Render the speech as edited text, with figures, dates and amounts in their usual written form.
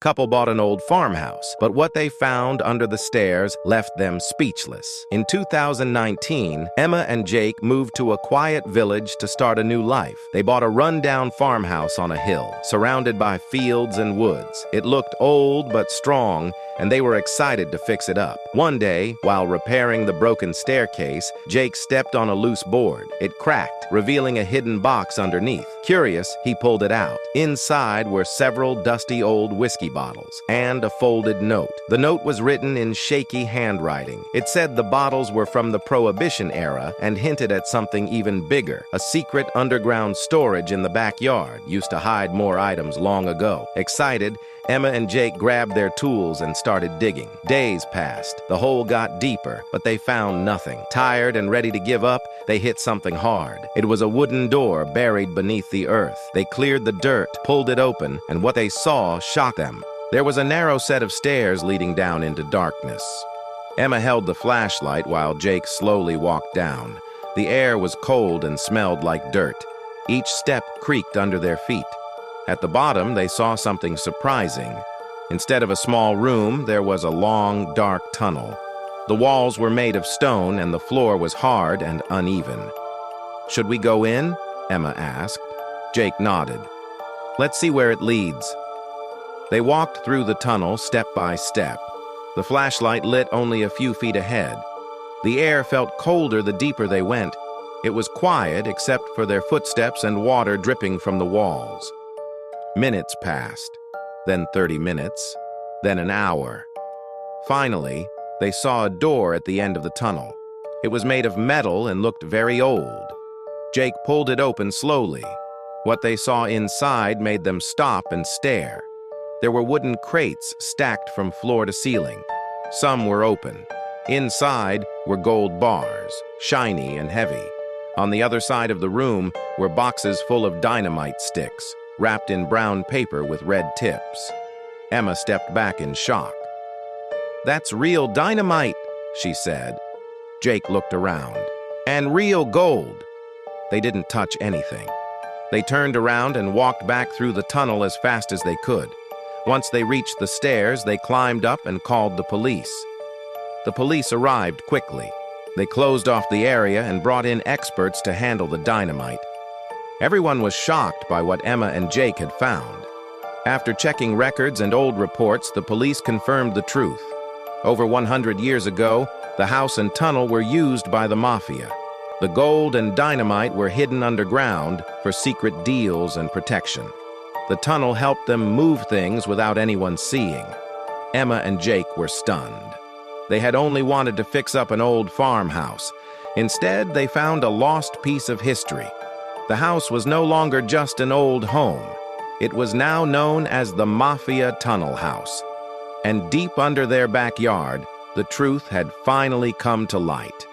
Couple bought an old farmhouse, but what they found under the stairs left them speechless. In 2019, Emma and Jake moved to a quiet village to start a new life. They bought a rundown farmhouse on a hill, surrounded by fields and woods. It looked old but strong, and they were excited to fix it up. One day, while repairing the broken staircase, Jake stepped on a loose board. It cracked, revealing a hidden box underneath. Curious, he pulled it out. Inside were several dusty old whiskey bottles and a folded note. The note was written in shaky handwriting. It said the bottles were from the Prohibition era and hinted at something even bigger, a secret underground storage in the backyard used to hide more items long ago. Excited, Emma and Jake grabbed their tools and started digging. Days passed. The hole got deeper, but they found nothing. Tired and ready to give up, they hit something hard. It was a wooden door buried beneath the earth. They cleared the dirt, pulled it open, and what they saw shocked them. There was a narrow set of stairs leading down into darkness. Emma held the flashlight while Jake slowly walked down. The air was cold and smelled like dirt. Each step creaked under their feet. At the bottom, they saw something surprising. Instead of a small room, there was a long, dark tunnel. The walls were made of stone and the floor was hard and uneven. "Should we go in?" Emma asked. Jake nodded. "Let's see where it leads." They walked through the tunnel step by step. The flashlight lit only a few feet ahead. The air felt colder the deeper they went. It was quiet except for their footsteps and water dripping from the walls. Minutes passed, then 30 minutes, then an hour. Finally, they saw a door at the end of the tunnel. It was made of metal and looked very old. Jake pulled it open slowly. What they saw inside made them stop and stare. There were wooden crates stacked from floor to ceiling. Some were open. Inside were gold bars, shiny and heavy. On the other side of the room were boxes full of dynamite sticks, wrapped in brown paper with red tips. Emma stepped back in shock. "That's real dynamite," she said. Jake looked around. "And real gold." They didn't touch anything. They turned around and walked back through the tunnel as fast as they could. Once they reached the stairs, they climbed up and called the police. The police arrived quickly. They closed off the area and brought in experts to handle the dynamite. Everyone was shocked by what Emma and Jake had found. After checking records and old reports, the police confirmed the truth. Over 100 years ago, the house and tunnel were used by the mafia. The gold and dynamite were hidden underground for secret deals and protection. The tunnel helped them move things without anyone seeing. Emma and Jake were stunned. They had only wanted to fix up an old farmhouse. Instead, they found a lost piece of history. The house was no longer just an old home. It was now known as the Mafia Tunnel House. And deep under their backyard, the truth had finally come to light.